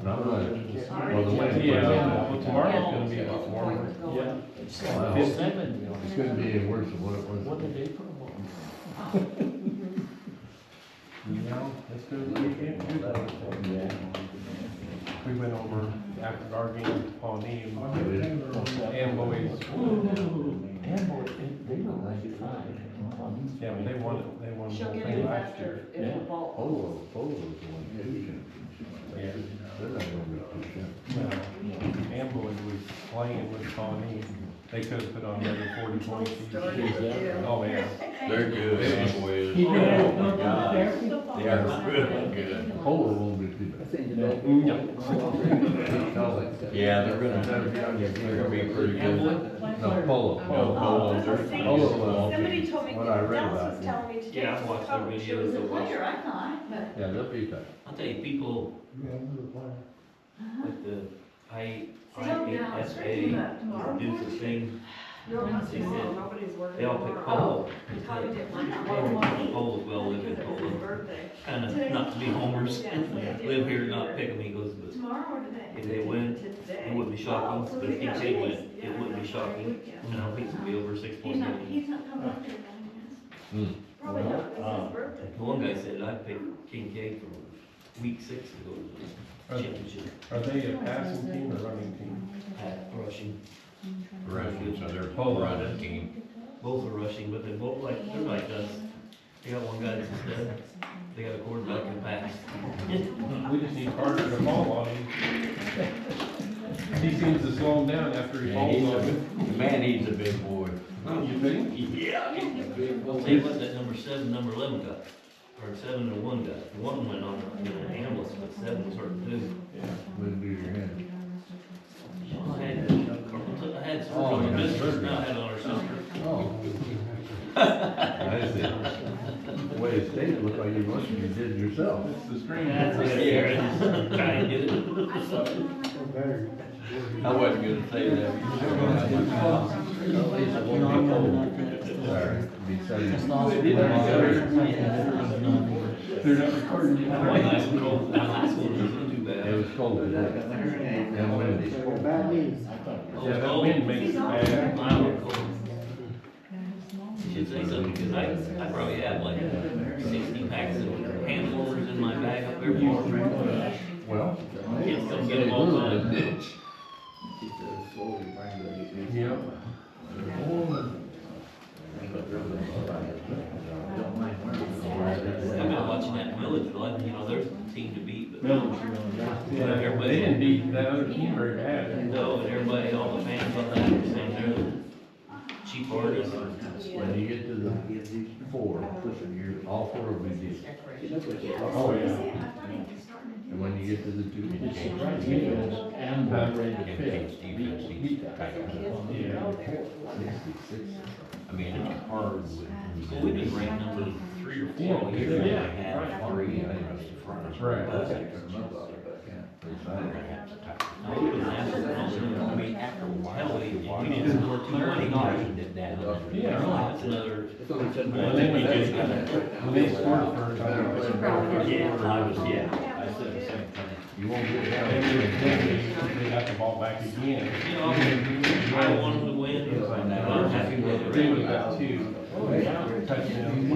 Well, the wind. Yeah, well, tomorrow's gonna be a lot warmer. Yeah. Wow. It's gonna be any worse than what it was. What did they put them on? No, it's good. We went over after our game to Pawnee and boys. And boy, they were 95. Yeah, but they won the She'll whole get thing it last after, year. if the ball. Polo's the one who championship. Yeah. They're not gonna be too No, Amboy was playing with Pawnee. They could have put on another 40 points each. Oh, yeah. They're good, Amboy is. He Oh, did. my God. They are really good. Polo won't be too bad. Yeah, they're gonna be pretty good. No, polo. No, Polo's are. Polo, Somebody told me, what I read Dallas about was it. telling me today. Yeah, I've watched their She videos was a of player, I thought, but. Yeah, they'll be tough. I'll tell you, people like the IASA do the thing. No, not They tomorrow, said nobody's working they all pick tomorrow. polo. He probably didn't want that. Polo's well lived in Because it was his Polo. birthday. Kind of, not to be homers, live here, not pick them, he goes, but Tomorrow or today? if they win, Today. it wouldn't be shocking, Oh, so but we if got they win, days. it wouldn't be shocking. And I think it'll be over 6 He's points. not, he's not coming up here, then, Probably not, it's his birthday. The one guy said, I picked King K for week 6 to go to the championship, Are they a passing team or running team? rushing. Russian, so they're Polo. running team. Both are rushing, but they're both they're like us. They got one guy that's a stud, they got a quarterback and pass. We just need Carter to fall on him. He seems to slow him down after he falls on him. Man, he's a big boy. You think? Yeah, he's a big I'll tell you what, that number 7, number 11 got, or 7 and 1 got. The one went on in an ambulance, but 7 was hurt too. Wouldn't do your hand. I had surgery on the business, now I had it on her sister. Oh. I see. The way it stated, looked like you did it yourself. It's the string. Yeah, I just try and get it. I wasn't gonna say that. At least it won't be cold. Sorry, be sunny. They're not recording. One nice and cold, the high school wasn't too bad. It was cold today. And windy. Yeah, that wind makes it bad. Mild cold. You should say something, because I probably have like 60 packs of hand warmers in my bag up there. Well. Kids come get them all the time. Yep. I've been watching that Milledgeville, there's a team to beat, but Yeah, they didn't beat that other team very bad. no, and everybody, all the fans on that were saying they're the cheap artists. When you get to the 4, all 4 will be decent. Oh, yeah. And when you get to the 2, And ready to Defense, fit. Yeah. 66. I mean, it's hard with. Well, we've been ranked number 3 or 4 all year. Yeah. Have 3, I think it's the front. Right. I would have asked them all the time. I mean, after a while, Hell, we you didn't score 2 money. narrowed it down. Yeah. That's another. And then we just, when they scored first, I was I said the same thing. You won't get down. they got the ball back again. I want them to win, I'm happy with They it. would have got 2 touchdowns.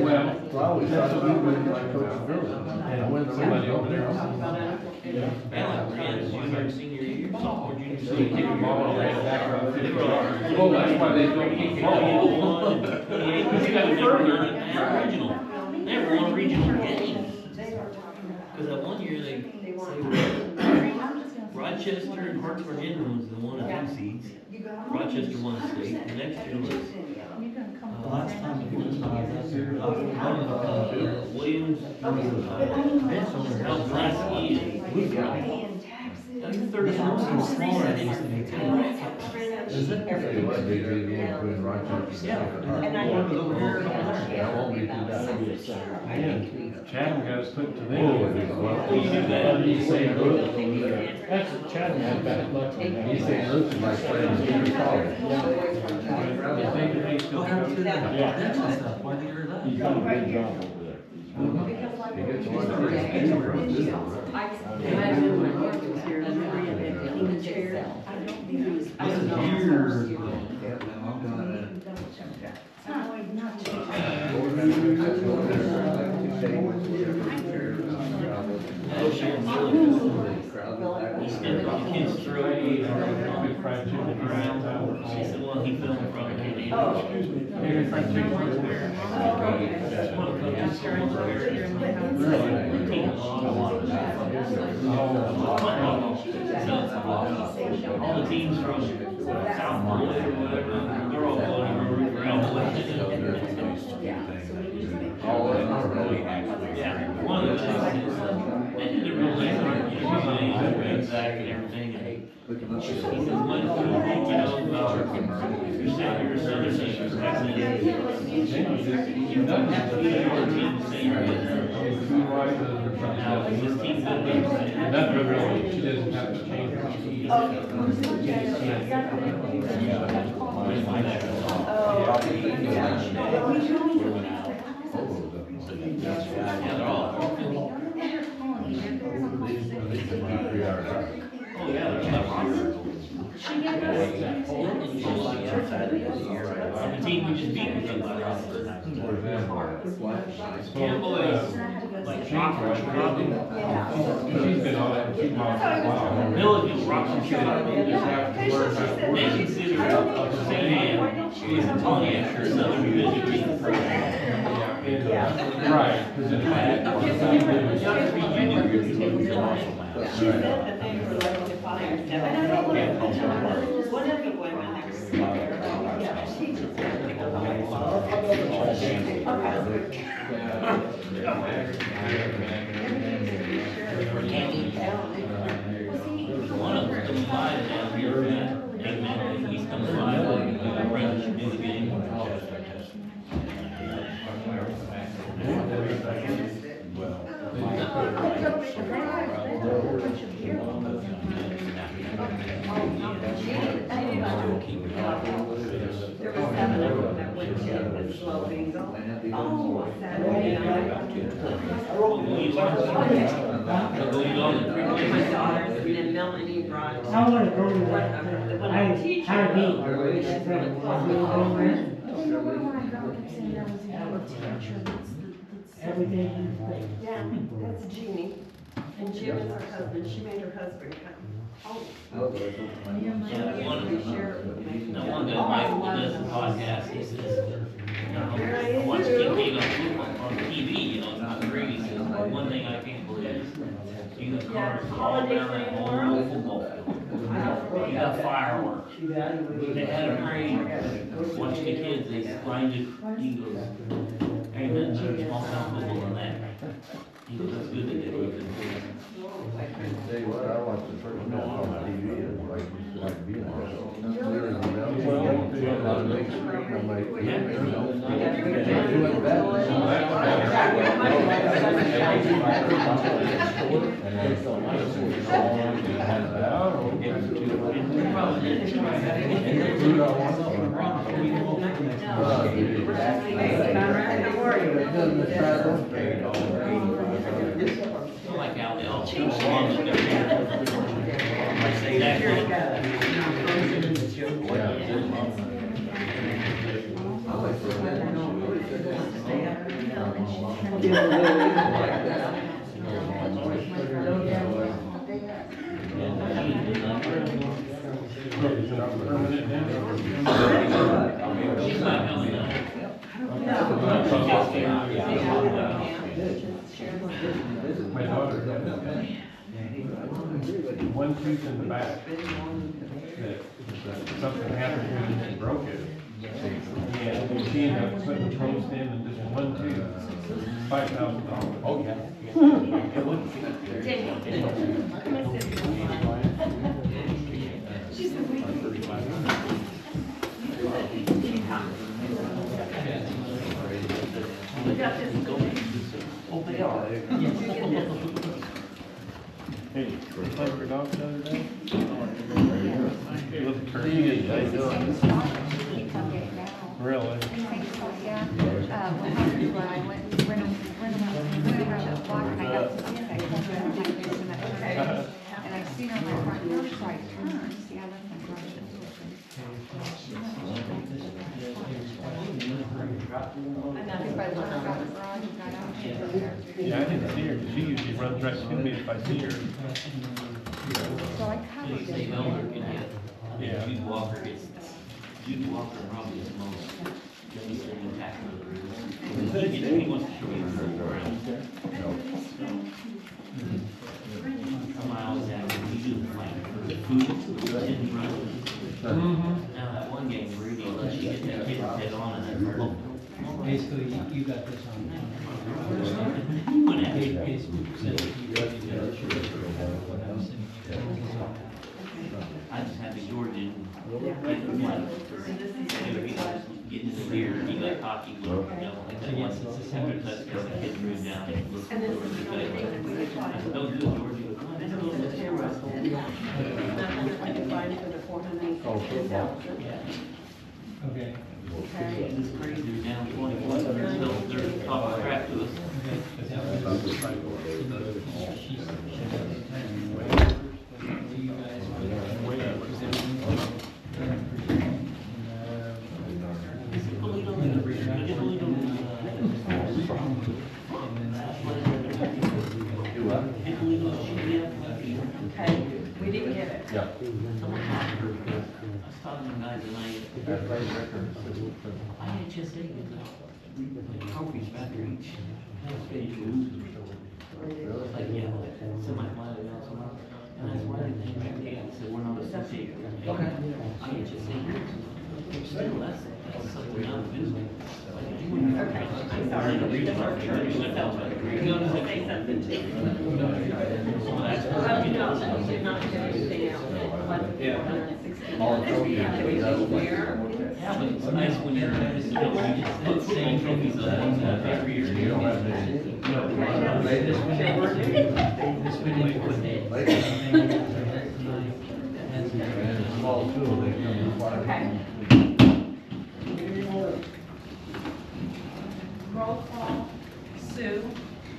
Well, I always thought we would like Coach Burley. And when somebody over there. Man, like Rand's junior, senior year, sophomore, junior, So they senior kick the year. ball and ran it back around 50 yards. Well, that's why they don't kick the ball. Because you got further than regional. They never won a regional game. Because that one year they Rochester and Hartsburg Inman was the 1 and 2 seeds. Rochester won the state. The next year was Last time he was Williams, Mount Lasky. I think 30 so smaller than these things. Is it? They was, they did one between Rochester and And I That won't be too bad. Man, Chatham got us put to Oh, them. it is. Well, You do that. He's saying, that's Chad had bad luck on that. He's saying, this is my friend, junior college. They still go. Yeah. He's done a good job over there. He gets a lot of great humor on this one, right? I remember when Mark was here, and we had clean chairs. I don't think it was. I don't know. It's not He said, the kids throw it. Big fried chicken around. She said, well, he filmed from it. Oh. Big fried chicken where? One coach here in Team Law. So, all the teams from South Florida or whatever, they're all going around. Yeah, one of the things is, they did a real nice art, you know, exact and everything. And he says, one cool thing we know about, you're saying you're a Southern nation, that's it. You don't have to be your team to say you're good. Now, this team good. Not really, she doesn't have to change her. Yeah, they're all. Oh, yeah, there's stuff. The team we just beat was Campbell is like Rockford. She's been on it, she's on it for a while. Village is Rockford. They consider St. Anne is a Pontiac or Southern Division team. Right, because it's bad. She said that they were like the fire. And I don't know, one of the women that was there, yeah, she just said they were One of them comes live down here, and he's coming live, and runs to do the game. There was 7 of them that went to the slow bingo. Oh, Saturday night. My daughters, and then Melanie brought. I wanna go to What, that, when I, I'm teaching. I beat. She's really close with all friends. Then the one where I girl kept saying that was the other teacher that's. Every day you play. Yeah, that's Jeannie. And Jim is her husband. She made her husband come. Oh. Yeah, one of We them. share it with me. Now, one guy, Michael, that does the podcast, he says, I watch TV on TV, you know, it's not great, he says, but one thing I can't believe is, you got cars all around that whole football field. You got fireworks. They had a parade, watch the kids, they flying to Eagles. Ain't nothing better small town football than that. He goes, that's good that they do it. Tell you what, I watched the first match on TV, and like being there. There was a mountain, on a big screen, I'm like, yeah, you went Like how they all change songs and everything. She's not coming down. My daughter had one tooth in the back. That something happened to it and she broke it. And she ended up putting a post in and just one tooth, $5,000. Oh, yeah. She's the we got this. Oh, they are. Hey, played for dogs the other day? Little He turkey. come get it now. Really? Yeah, what happened when I went around the block right turn, see, I left my garage and then if I went out the garage and got out, she'd go there. Yeah, I didn't see her, 'cause she usually runs right to me if I see her. So I covered They it. Elder can get, Yeah. Jude Walker gets, Jude Walker probably is the most, he's the impact of the roof. He wants to show you the around. Some miles out, he do like the food, didn't run. Now that one game, Rudy, let you get that kid head on and then hurt. Basically, you got this on. He went at it. Page 6. I just had the Georgian getting like, getting the beer, he got cocky, you know, like that one, center touch, because the kid moved down and looked And this over is the the only thing that we I applied. said, don't do it, Georgie. This is the camera. Nothing I defined for the 416,000. Okay. Okay. This crazy, they're down 21, they're talking crap to us. Okay, we didn't get it. Yeah. I was talking to guys tonight, I had just taken the trophies back to each. Like, yeah, semi-final, and I was wondering, they said, we're not associated. Okay. I had just said, still, that's something not visible. Okay, I'm sorry. That's our church. You want to say something too? You did not get anything out. All the trophies, Yeah, but it's nice when you're, you know, you just put same trophies on every year. You don't have to. Small tool, they come in fire. Okay. Roll call. Sue?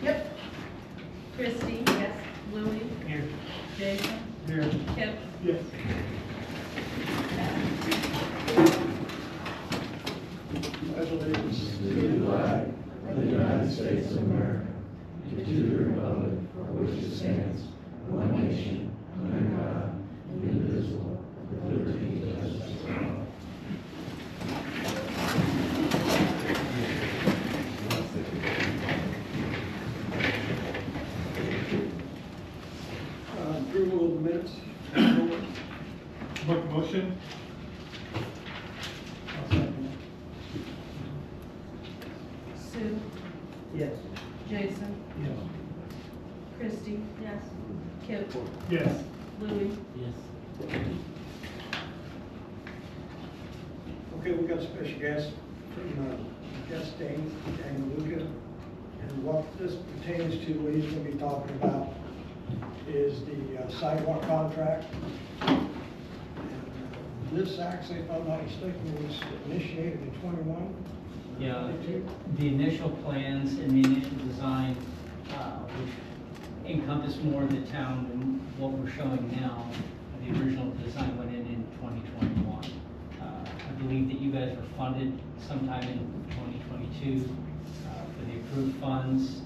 Yep. Christie? Yes. Louis? Here. Jason? Here. Kip? Yes. Allegiance to the flag of the United States of America, and to the republic for which it stands, one nation, under God, indivisible, with liberty and justice for all. Approval of the minutes. Motion? Sue? Yes. Jason? Yes. Christie? Yes. Kip? Yes. Louis? Yes. Okay, we got a special guest from Chastain and Luca. And what this pertains to, what he's going to be talking about is the sidewalk contract. And this actually, if I'm not mistaken, was initiated in 21. Yeah, the initial plans and the initial design, which encompass more of the town than what we're showing now, the original design went in 2021. I believe that you guys were funded sometime in 2022 for the approved funds,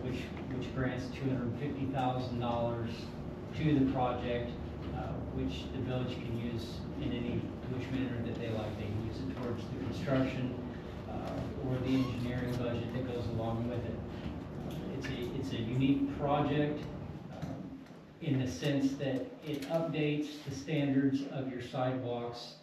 which grants $250,000 to the project, which the village can use in any which manner that they like. They can use it towards the construction or the engineering budget that goes along with it. It's a unique project in the sense that it updates the standards of your sidewalks,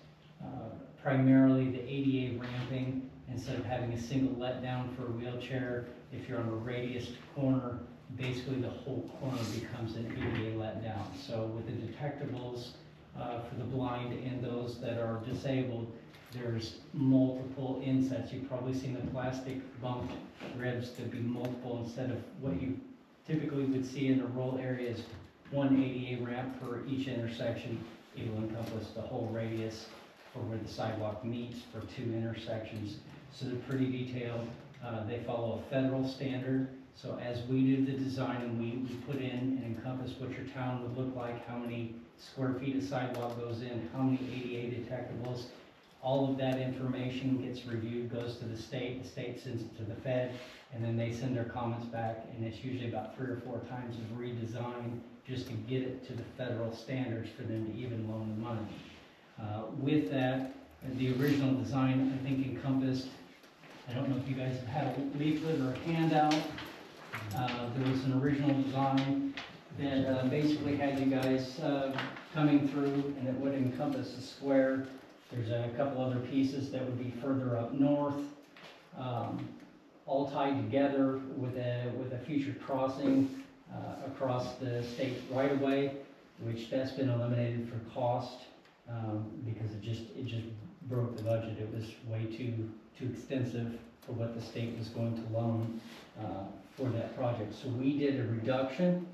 primarily the ADA ramping. Instead of having a single letdown for a wheelchair, if you're on a radius corner, basically the whole corner becomes an ADA letdown. So with the detectables for the blind and those that are disabled, there's multiple insets. You've probably seen the plastic bumped ribs. There'd be multiple instead of what you typically would see in the rural areas, one ADA ramp for each intersection. It will encompass the whole radius for where the sidewalk meets for 2 intersections. So they're pretty detailed. They follow a federal standard. So as we do the design and we put in and encompass what your town would look like, how many square feet of sidewalk goes in, how many ADA detectables. All of that information gets reviewed, goes to the state sends it to the Fed, and then they send their comments back, and it's usually about 3 or 4 times of redesign just to get it to the federal standards for them to even loan the money. With that, the original design, I think, encompassed, I don't know if you guys have had a leaflet or a handout. There was an original design that basically had you guys coming through, and it would encompass a square. There's a couple other pieces that would be further up north, all tied together with a future crossing across the state right-of-way, which that's been eliminated for cost because it just broke the budget. It was way too extensive for what the state was going to loan for that project. So we did a reduction.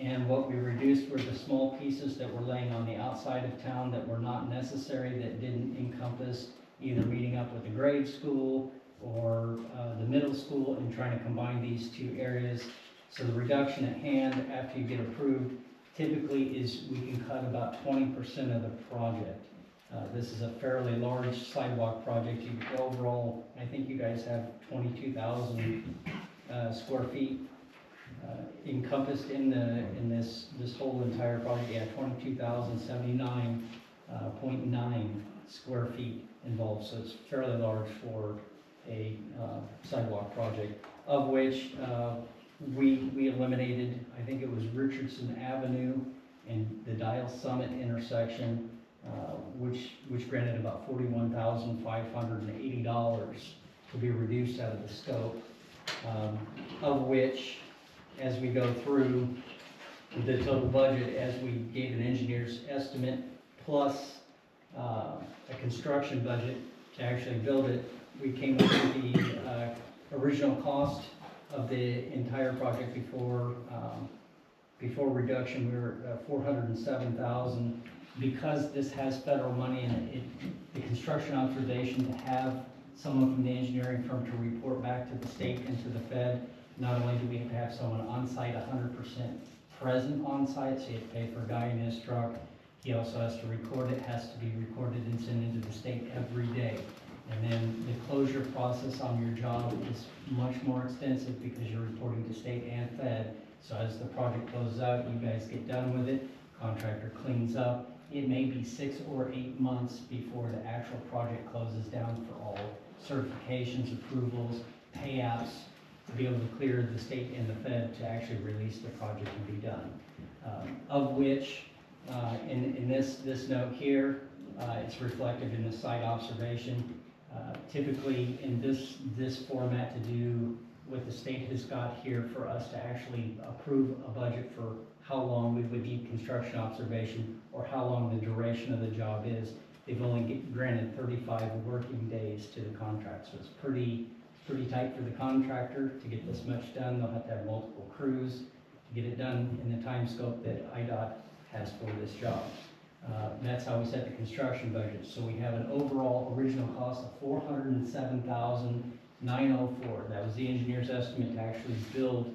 And what we reduced were the small pieces that were laying on the outside of town that were not necessary, that didn't encompass either meeting up with the grade school or the middle school and trying to combine these two areas. So the reduction at hand after you get approved typically is we can cut about 20% of the project. This is a fairly large sidewalk project. Overall, I think you guys have 22,000 square feet encompassed in this whole entire project. Yeah, 22,079.9 square feet involved, so it's fairly large for a sidewalk project, of which we eliminated, I think it was Richardson Avenue and the Dial Summit intersection, which granted about $41,580 to be reduced out of the scope, of which, as we go through the total budget, as we gave an engineer's estimate, plus a construction budget to actually build it, we came up with the original cost of the entire project before reduction. We were at $407,000. Because this has federal money in it, the construction authorization to have someone from the engineering firm to report back to the state and to the Fed. Not only do we have to have someone on site, 100% present on site, so you have to pay for a guy in his truck. He also has to record it, has to be recorded and sent into the state every day. And then the closure process on your job is much more extensive because you're reporting to state and Fed. So as the project closes out, you guys get done with it, contractor cleans up. It may be 6 or 8 months before the actual project closes down for all certifications, approvals, payouts, to be able to clear the state and the Fed to actually release the project and be done. Of which, in this note here, it's reflected in the site observation. Typically in this format, to do what the state has got here for us to actually approve a budget for how long we would need construction observation or how long the duration of the job is, they've only granted 35 working days to the contract. So it's pretty tight for the contractor to get this much done. They'll have to have multiple crews to get it done in the time scope that IDOT has for this job. That's how we set the construction budget. So we have an overall original cost of $407,904. That was the engineer's estimate to actually build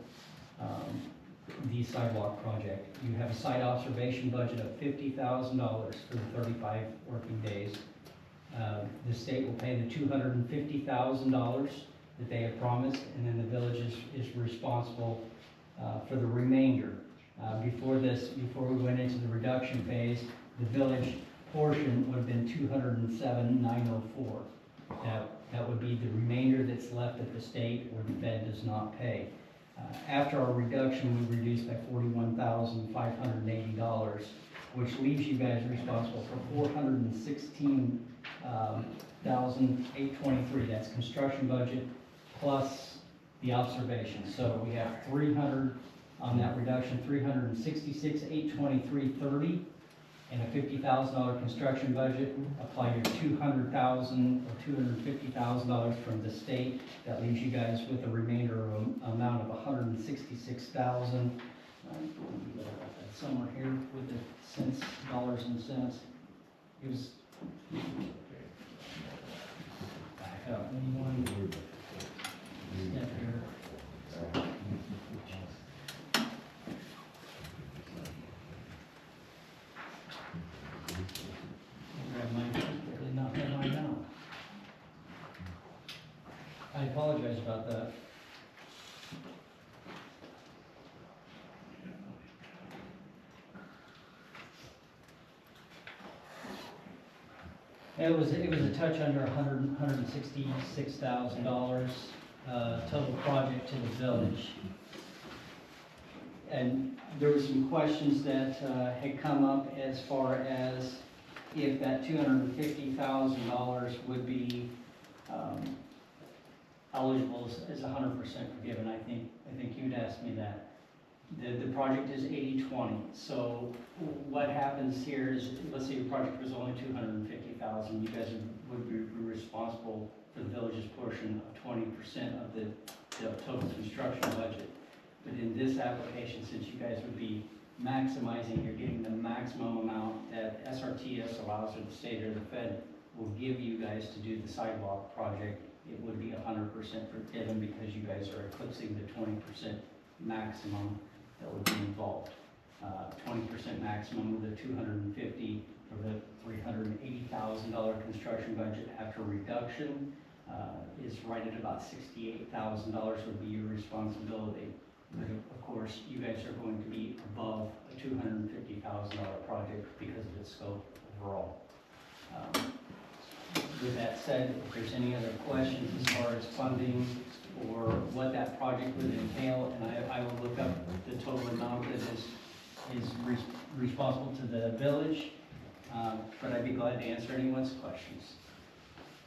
the sidewalk project. You have a site observation budget of $50,000 for the 35 working days. The state will pay the $250,000 that they have promised, and then the village is responsible for the remainder. Before we went into the reduction phase, the village portion would have been $207,904. That would be the remainder that's left at the state or the Fed does not pay. After our reduction, we reduced by $41,580, which leaves you guys responsible for $416,823. That's construction budget plus the observation. So we have 300 on that reduction, $366,823.30, and a $50,000 construction budget. Apply your $200,000 or $250,000 from the state. That leaves you guys with a remainder amount of $166,000. Somewhere here with the cents, dollars and cents. It was back up. Anyone step here? apologize about that. It was a touch under $166,000, total project to the village. And there were some questions that, had come up as far as if that $250,000 would be, eligible as 100% forgiven. I think you'd asked me that. The project is 80/20, so what happens here is, let's say your project was only 250,000, you guys would be responsible for the village's portion of 20% of the total construction budget. But in this application, since you guys would be maximizing, you're getting the maximum amount that SRTS allows, or the state or the Fed will give you guys to do the sidewalk project, it would be 100% forgiven because you guys are eclipsing the 20% maximum that would be involved. 20% maximum of the 250 for the $380,000 construction budget after reduction is right at about $68,000 would be your responsibility. But of course, you guys are going to be above a $250,000 project because of its scope overall. With that said, if there's any other questions as far as funding or what that project would entail, and I will look up the total amount that is responsible to the village, but I'd be glad to answer anyone's questions.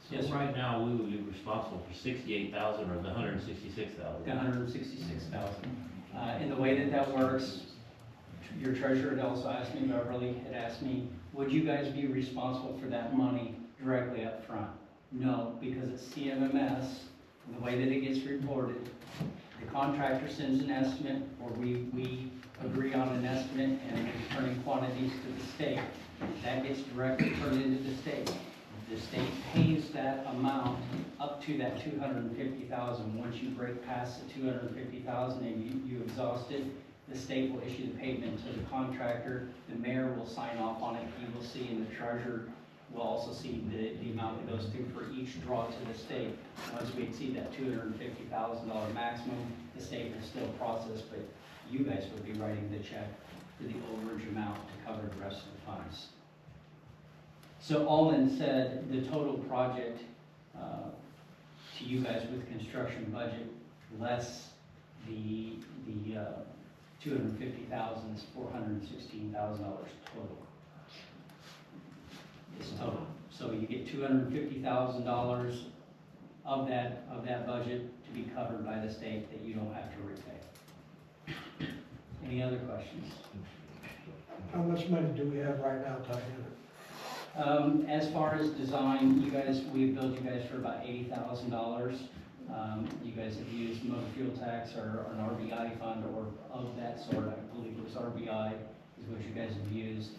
Yes, So right now, we would be responsible for 68,000 or the 166,000? 166,000. And the way that works, your treasurer had also asked me, Beverly had asked me, would you guys be responsible for that money directly up front? No, because it's CMMS, and the way that it gets reported, the contractor sends an estimate, or we agree on an estimate and returning quantities to the state. That gets directly turned into the state. The state pays that amount up to that 250,000. Once you break past the 250,000 and you exhaust it, the state will issue the payment to the contractor. The mayor will sign off on it. He will see, and the treasurer will also see the amount that goes through for each draw to the state. Once we exceed that $250,000 maximum, the state will still process, but you guys will be writing the check for the overage amount to cover the rest of the funds. So all in said, the total project to you guys with construction budget less the 250,000 is $416,000 total. It's total. So you get $250,000 of that budget to be covered by the state that you don't have to repay. Any other questions? How much money do we have right now tied in it? As far as design, we've billed you guys for about $80,000. You guys have used motor fuel tax or an RBI fund or of that sort. I believe it was RBI is what you guys have used.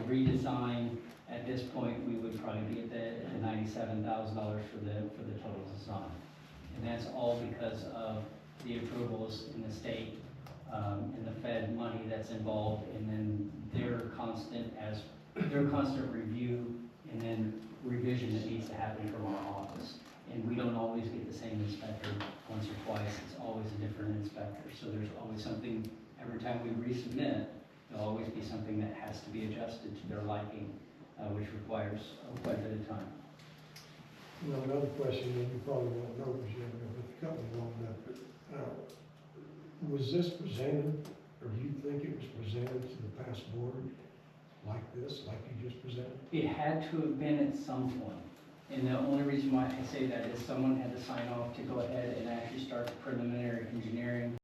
Redesign, at this point, we would probably be at the $97,000 for the total design. And that's all because of the approvals in the state and the Fed money that's involved, and then their constant review and then revision that needs to happen from our office. And we don't always get the same inspector once or twice. It's always a different inspector. So there's always something, every time we resubmit, there'll always be something that has to be adjusted to their liking, which requires quite a bit of time. Well, another question, and you probably won't know because you haven't been with the company long enough, but was this presented, or do you think it was presented to the past board like this, like you just presented? It had to have been at some point. And the only reason why I say that is someone had to sign off to go ahead and actually start the preliminary engineering